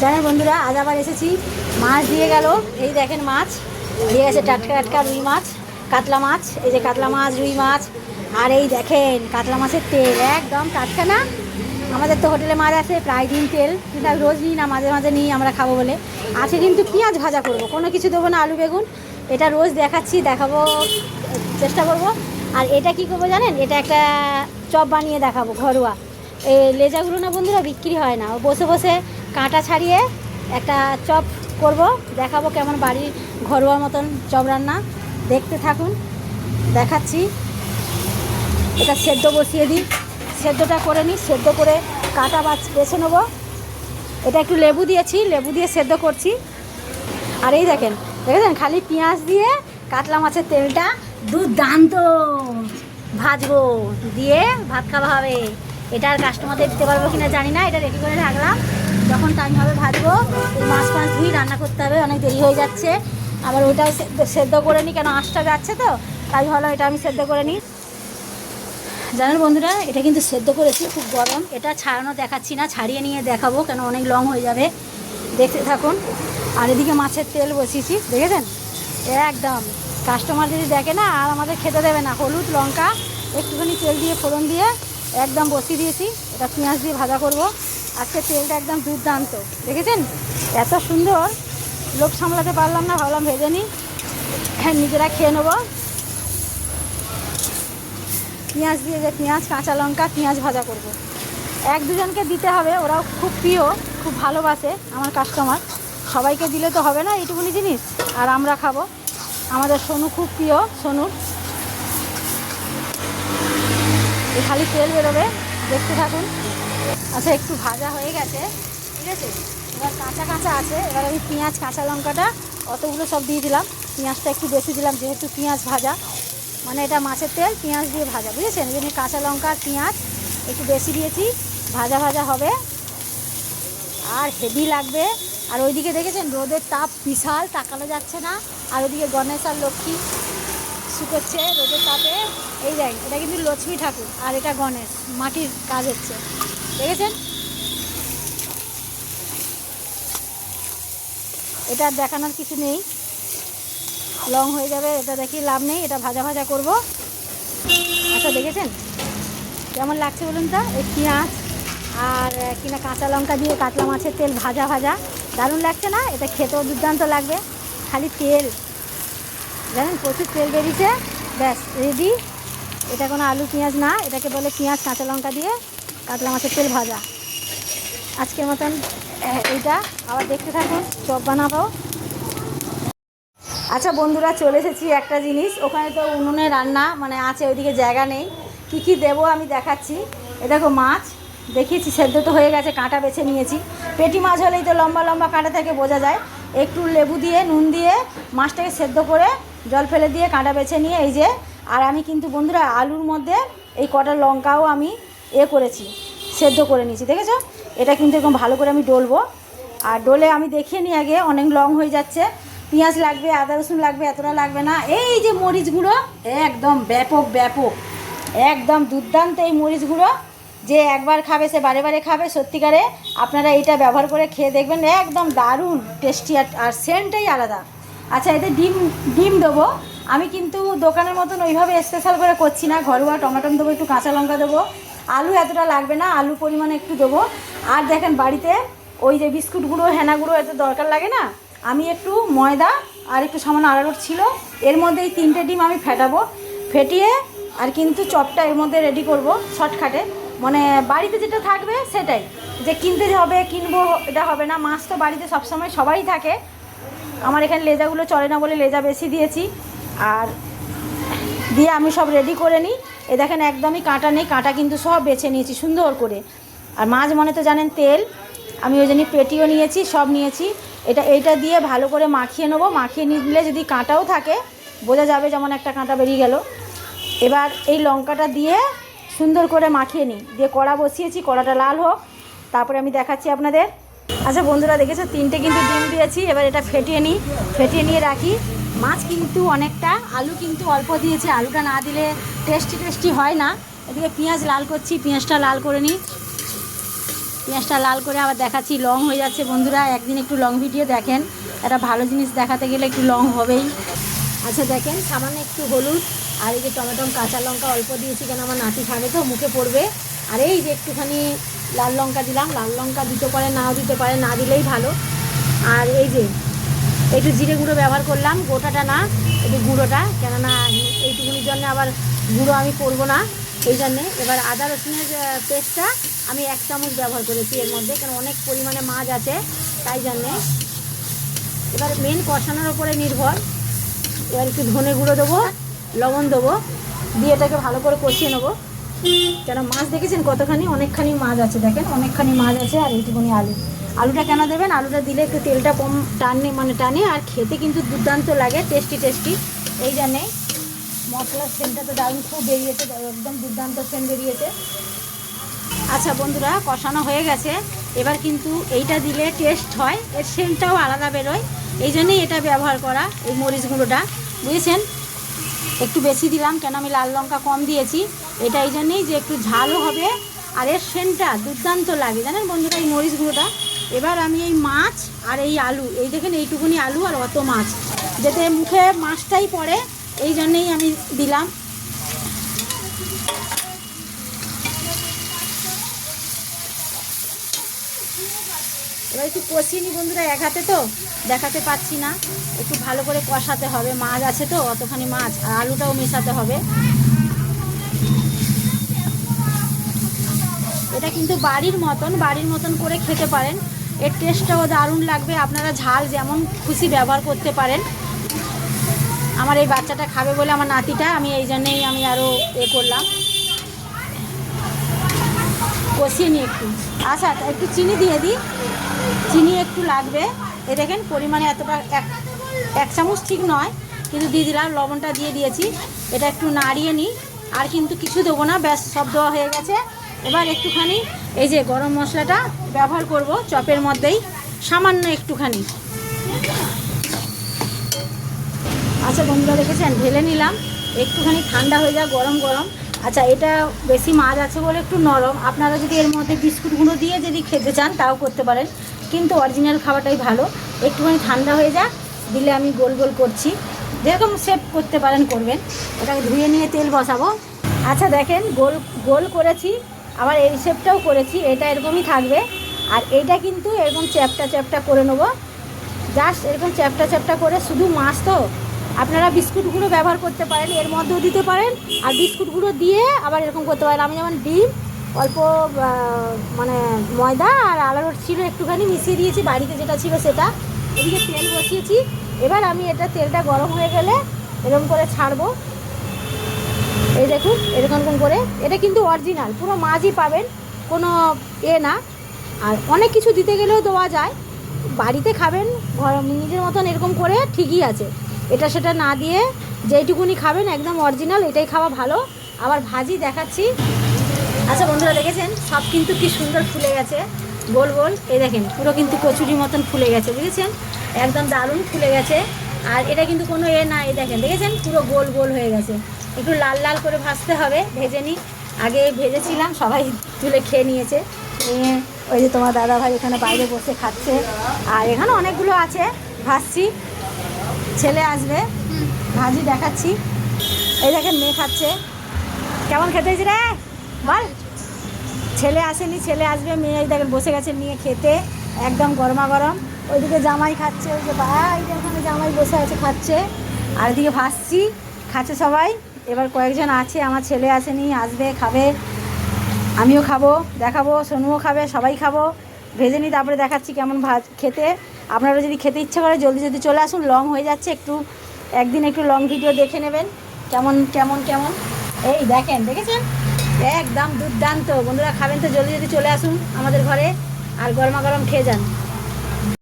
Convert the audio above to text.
জানেন বন্ধুরা, আজ আবার এসেছি, মাছ দিয়ে গেল। এই দেখেন মাছ দিয়ে গেছে, টাটকা টাটকা রুই মাছ, কাতলা মাছ। এই যে কাতলা মাছ, রুই মাছ, আর এই দেখেন কাতলা মাছের তেল একদম টাটকা না। আমাদের তো হোটেলে মাছ আছে প্রায় দিন তেল, কিন্তু আমি রোজ নিই না, মাঝে মাঝে নিই আমরা খাবো বলে। আছে কিন্তু পেঁয়াজ ভাজা করব, কোনো কিছু দেবো না, আলু বেগুন। এটা রোজ দেখাবো, চেষ্টা করব। আর এটা কি করবো জানেন, এটা একটা চপ বানিয়ে দেখাবো ঘরোয়া। এই লেজাগুলো না বন্ধুরা বিক্রি হয় না, বসে বসে কাঁটা ছাড়িয়ে একটা চপ করব, দেখাবো কেমন বাড়ির ঘরোয়া মতন চপ রান্না। দেখতে থাকুন, দেখাচ্ছি। এটা সেদ্ধ বসিয়ে দিই, সেদ্ধটা করে নিই, সেদ্ধ করে কাঁটা বেছে নেবো। এটা একটু লেবু দিয়েছি, লেবু দিয়ে সেদ্ধ করছি। আর এই দেখেন, দেখেছেন খালি পেঁয়াজ দিয়ে কাতলা মাছের তেলটা দুর্দান্ত ভাজবো, দিয়ে ভাত খাওয়া হবে। এটা আর কাস্টমারদের দিতে পারবো কিনা জানি না, এটা রেডি করে রাখলাম, যখন টাইম হবে ভাজবো। এই মাছ ধুই, রান্না করতে হবে, অনেক দেরি হয়ে যাচ্ছে। আবার ওইটাও সেদ্ধ করে নিই, কেন আঁশটা যাচ্ছে তো, তাই ভালো এটা আমি সেদ্ধ করে নিই। জানেন বন্ধুরা, এটা কিন্তু সেদ্ধ করেছি, খুব গরম। এটা ছাড়ানো দেখাচ্ছি না, ছাড়িয়ে নিয়ে দেখাবো, কেন অনেক লং হয়ে যাবে। দেখতে থাকুন। আর এদিকে মাছের তেল বসিয়েছি, দেখেছেন একদম। কাস্টমার যদি দেখে না আর আমাদের খেতে দেবে না। হলুদ লঙ্কা একটুখানি তেল দিয়ে ফোড়ন দিয়ে একদম বসিয়ে দিয়েছি। এটা পেঁয়াজ দিয়ে ভাজা করব। আজকে তেলটা একদম দুর্দান্ত, দেখেছেন এত সুন্দর। লোক সামলাতে পারলাম না, ভাবলাম ভেজে নিই, হ্যাঁ নিজেরা খেয়ে নেবো। পেঁয়াজ দিয়ে, যে পেঁয়াজ কাঁচা লঙ্কা পেঁয়াজ ভাজা করব। এক দুজনকে দিতে হবে, ওরাও খুব প্রিয়, খুব ভালোবাসে আমার কাস্টমার। সবাইকে দিলে তো হবে না এইটুকুনি জিনিস, আর আমরা খাবো। আমাদের সোনু খুব প্রিয়, সোনুর। এই খালি তেল বেরোবে, দেখতে থাকুন। আচ্ছা, একটু ভাজা হয়ে গেছে, ঠিক আছে। এবার কাঁচা কাঁচা আছে, এবার আমি পেঁয়াজ কাঁচা লঙ্কাটা অতগুলো সব দিয়ে দিলাম। পেঁয়াজটা একটু বেশি দিলাম, যেহেতু পেঁয়াজ ভাজা, মানে এটা মাছের তেল পেঁয়াজ দিয়ে ভাজা, বুঝেছেন। এই জন্য কাঁচা লঙ্কা আর পেঁয়াজ একটু বেশি দিয়েছি, ভাজা ভাজা হবে আর হেভি লাগবে। আর ওইদিকে দেখেছেন রোদের তাপ বিশাল, তাকানো যাচ্ছে না। আর ওইদিকে গণেশ আর লক্ষ্মী শুকোচ্ছে রোদের তাপে। এই দেখ, এটা কিন্তু লক্ষ্মী ঠাকুর আর এটা গণেশ, মাটির কাজ হচ্ছে, দেখেছেন। এটা দেখানোর কিছু নেই, লং হয়ে যাবে, এটা দেখি লাভ নেই। এটা ভাজা ভাজা করব। আচ্ছা দেখেছেন কেমন লাগছে বলুন তো, এই পেঁয়াজ আর কিনা কাঁচা লঙ্কা দিয়ে কাতলা মাছের তেল ভাজা ভাজা, দারুণ লাগছে না। এটা খেতেও দুর্দান্ত লাগবে, খালি তেল, জানেন প্রচুর তেল বেরিয়েছে, ব্যাস রেডি। এটা কোনো আলু পেঁয়াজ না, এটাকে বলে পেঁয়াজ কাঁচা লঙ্কা দিয়ে কাতলা মাছের তেল ভাজা। আজকের মতন এইটা, আবার দেখতে থাকুন, চপ বানাবো। আচ্ছা বন্ধুরা, চলে এসেছি একটা জিনিস, ওখানে তো উনুনে রান্না মানে আছে, ওইদিকে জায়গা নেই। কি কি দেবো আমি দেখাচ্ছি। এ দেখো মাছ দেখিয়েছি, সেদ্ধ তো হয়ে গেছে, কাঁটা বেছে নিয়েছি। পেটি মাছ হলেই তো লম্বা লম্বা কাঁটা থেকে বোঝা যায়। একটু লেবু দিয়ে নুন দিয়ে মাছটাকে সেদ্ধ করে জল ফেলে দিয়ে কাঁটা বেছে নিয়ে এই যে। আর আমি কিন্তু বন্ধুরা আলুর মধ্যে এই কটা লঙ্কাও আমি করেছি, সেদ্ধ করে নিয়েছি, দেখেছো। এটা কিন্তু এরকম ভালো করে আমি ডলবো। আর ডলে আমি দেখিয়ে নিই আগে, অনেক লং হয়ে যাচ্ছে। পেঁয়াজ লাগবে, আদা রসুন লাগবে, এতটা লাগবে না। এই যে মরিচ গুঁড়ো, একদম ব্যাপক ব্যাপক, একদম দুর্দান্ত এই মরিচ গুঁড়ো। যে একবার খাবে সে বারে বারে খাবে, সত্যিকারে আপনারা এইটা ব্যবহার করে খেয়ে দেখবেন, একদম দারুণ টেস্টি, আর সেন্টটাই আলাদা। আচ্ছা, এতে ডিম দেবো। আমি কিন্তু দোকানের মতন ওইভাবে স্পেশাল করে করছি না, ঘরোয়া টমেটো দেবো, একটু কাঁচা লঙ্কা দেবো। আলু এতটা লাগবে না, আলু পরিমাণে একটু দেবো। আর দেখেন বাড়িতে ওই যে বিস্কুট গুঁড়ো, হেনা গুঁড়ো এত দরকার লাগে না। আমি একটু ময়দা আর একটু সামান্য আরারোট ছিল, এর মধ্যে এই 3টে ডিম আমি ফেটাবো, ফেটিয়ে আর কিন্তু চপটা এর মধ্যে রেডি করব শর্টকাটে। মানে বাড়িতে যেটা থাকবে সেটাই, যে কিনতে হবে কিনবো এটা হবে না। মাছ তো বাড়িতে সবসময় সবাই থাকে, আমার এখানে লেজাগুলো চলে না বলে লেজা বেশি দিয়েছি। আর দিয়ে আমি সব রেডি করে নিই। এ দেখেন একদমই কাঁটা নেই, কাঁটা কিন্তু সব বেছে নিয়েছি সুন্দর করে। আর মাছ মানে তো জানেন তেল, আমি ওই জন্য পেটিও নিয়েছি, সব নিয়েছি। এইটা দিয়ে ভালো করে মাখিয়ে নেবো। মাখিয়ে নিলে যদি কাঁটাও থাকে বোঝা যাবে, যেমন একটা কাঁটা বেরিয়ে গেল। এবার এই লঙ্কাটা দিয়ে সুন্দর করে মাখিয়ে নিই, দিয়ে কড়া বসিয়েছি, কড়াটা লাল হোক, তারপরে আমি দেখাচ্ছি আপনাদের। আচ্ছা বন্ধুরা, দেখেছো 3টে কিন্তু ডিম দিয়েছি। এবার এটা ফেটিয়ে নিই, ফেটিয়ে নিয়ে রাখি। মাছ কিন্তু অনেকটা, আলু কিন্তু অল্প দিয়েছি, আলুটা না দিলে টেস্টি হয় না। এদিকে পেঁয়াজ লাল করছি, পেঁয়াজটা লাল করে নিই। পেঁয়াজটা লাল করে আবার দেখাচ্ছি, লং হয়ে যাচ্ছে বন্ধুরা। একদিন একটু লং ভিডিও দেখেন, একটা ভালো জিনিস দেখাতে গেলে একটু লং হবেই। আচ্ছা দেখেন, সামান্য একটু হলুদ আর এই যে টমেটো কাঁচা লঙ্কা অল্প দিয়েছি, কেন আমার নাতি খাবে তো, মুখে পড়বে। আর এই যে একটুখানি লাল লঙ্কা দিলাম, লাল লঙ্কা দিতে পারে নাও দিতে পারে, না দিলেই ভালো। আর এই যে একটু জিরে গুঁড়ো ব্যবহার করলাম, গোটাটা না, একটু গুঁড়োটা, কেননা এইটুকুনির জন্য আবার গুঁড়ো আমি করবো না, এই জন্যে। এবার আদা রসুনের পেস্টটা আমি 1 চামচ ব্যবহার করেছি এর মধ্যে, কারণ অনেক পরিমাণে মাছ আছে তাই জন্যে। এবার মেন কষানোর ওপরে নির্ভর। এবার একটু ধনে গুঁড়ো দেবো, লবণ দেবো, দিয়ে এটাকে ভালো করে কষিয়ে নেবো। কেন মাছ দেখেছেন কতখানি, অনেকখানি মাছ আছে, দেখেন অনেকখানি মাছ আছে। আর এইটুকুনি আলুটা কেন দেবেন, আলুটা দিলে একটু তেলটা কম টানে আর খেতে কিন্তু দুর্দান্ত লাগে, টেস্টি। এই জন্যে মশলার সেন্টটা তো দারুণ খুব বেরিয়েছে, একদম দুর্দান্ত সেন্ট বেরিয়েছে। আচ্ছা বন্ধুরা, কষানো হয়ে গেছে। এবার কিন্তু এইটা দিলে টেস্ট হয়, এর সেন্টটাও আলাদা বেরোয়, এই জন্যেই এটা ব্যবহার করা, এই মরিচ গুঁড়োটা, বুঝেছেন। একটু বেশি দিলাম, কেন আমি লাল লঙ্কা কম দিয়েছি, এটা এই জন্যেই যে একটু ঝালও হবে আর এর সেন্টটা দুর্দান্ত লাগে, জানেন বন্ধুরা, এই মরিচ গুঁড়োটা। এবার আমি এই মাছ আর এই আলু, এই দেখেন এইটুকুনি আলু আর অত মাছ, যাতে মুখে মাছটাই পড়ে, এই জন্যেই আমি দিলাম। এবার একটু কষিয়ে নিই বন্ধুরা, এক হাতে তো দেখাতে পাচ্ছি না, একটু ভালো করে কষাতে হবে, মাছ আছে তো অতখানি মাছ, আর আলুটাও মেশাতে হবে। এটা কিন্তু বাড়ির মতন করে খেতে পারেন, এর টেস্টটাও দারুণ লাগবে। আপনারা ঝাল যেমন খুশি ব্যবহার করতে পারেন। আমার এই বাচ্চাটা খাবে বলে, আমার নাতিটা, আমি এই জন্যেই আমি আরও করলাম, কষিয়ে নিই একটু। আচ্ছা একটু চিনি দিয়ে দিই, চিনি একটু লাগবে, এ দেখেন পরিমাণে এতটা, 1 চামচ ঠিক নয়, কিন্তু দিয়ে দিলাম, লবণটা দিয়ে দিয়েছি। এটা একটু নাড়িয়ে নিই, আর কিন্তু কিছু দেবো না, ব্যাস সব দেওয়া হয়ে গেছে। এবার একটুখানি এই যে গরম মশলাটা ব্যবহার করব চপের মধ্যেই, সামান্য একটুখানি। আচ্ছা বন্ধুরা দেখেছেন, ঢেলে নিলাম, একটুখানি ঠান্ডা হয়ে যায়, গরম। আচ্ছা এটা বেশি মাছ আছে বলে একটু নরম, আপনারা যদি এর মধ্যে বিস্কুট গুঁড়ো দিয়ে যদি খেতে চান তাও করতে পারেন, কিন্তু অরিজিনাল খাবারটাই ভালো। একটুখানি ঠান্ডা হয়ে যাক, দিলে আমি গোল করছি, যেরকম শেপ করতে পারেন করবেন। এটাকে ধুয়ে নিয়ে তেল বসাবো। আচ্ছা দেখেন, গোল করেছি, আবার এই শেপটাও করেছি, এটা এরকমই থাকবে। আর এইটা কিন্তু এরকম চ্যাপটা করে নেবো, জাস্ট এরকম চ্যাপটা করে। শুধু মাছ তো, আপনারা বিস্কুট গুঁড়ো ব্যবহার করতে পারেন, এর মধ্যেও দিতে পারেন, আর বিস্কুট গুঁড়ো দিয়ে আবার এরকম করতে পারেন। আমি যেমন ডিম অল্প মানে ময়দা আর আলারট ছিল একটুখানি মিশিয়ে দিয়েছি, বাড়িতে যেটা ছিল সেটা। এদিকে তেল বসিয়েছি, এবার আমি তেলটা গরম হয়ে গেলে এরকম করে ছাড়বো। এই দেখুন এরকম করে, এটা কিন্তু অরিজিনাল, পুরো মাছই পাবেন, কোনো না। আর অনেক কিছু দিতে গেলেও দেওয়া যায়, বাড়িতে খাবেন নিজের মতন এরকম করে ঠিকই আছে। এটা সেটা না দিয়ে যেইটুকুনি খাবেন একদম অরিজিনাল, এটাই খাওয়া ভালো। আবার ভাজি দেখাচ্ছি। আচ্ছা বন্ধুরা দেখেছেন, সব কিন্তু কি সুন্দর ফুলে গেছে, গোল। এই দেখেন পুরো কিন্তু কচুরির মতন ফুলে গেছে, বুঝেছেন, একদম দারুণ ফুলে গেছে। আর এটা কিন্তু কোনো না, এই দেখেন পুরো গোল হয়ে গেছে। একটু লাল করে ভাজতে হবে, ভেজে নিই। আগে ভেজেছিলাম, সবাই তুলে খেয়ে নিয়েছে, নিয়ে ওই যে তোমার দাদা ভাই এখানে বাইরে বসে খাচ্ছে, আর এখানে অনেকগুলো আছে, ভাজছি। ছেলে আসবে, ভাজি দেখাচ্ছি। এই দেখেন মেয়ে খাচ্ছে, কেমন খেতে হয়েছে রে বল। ছেলে আসেনি, ছেলে আসবে, মেয়ে এই দেখেন বসে গেছে নিয়ে খেতে, একদম গরম। ওইদিকে জামাই খাচ্ছে, ওই যে ভাই ওখানে জামাই বসে আছে খাচ্ছে, আর এদিকে ভাজছি, খাচ্ছে সবাই। এবার কয়েকজন আছে, আমার ছেলে আসেনি, আসবে, খাবে, আমিও খাবো, দেখাবো, সোনুও খাবে, সবাই খাবো। ভেজে নিই, তারপরে দেখাচ্ছি কেমন খেতে। আপনারা যদি খেতে ইচ্ছা করে জলদি চলে আসুন, লং হয়ে যাচ্ছে, একদিন একটু লং ভিডিও দেখে নেবেন কেমন। এই দেখেছেন, একদম দুর্দান্ত। বন্ধুরা খাবেন তো জলদি চলে আসুন আমাদের ঘরে, আর গরম খেয়ে যান।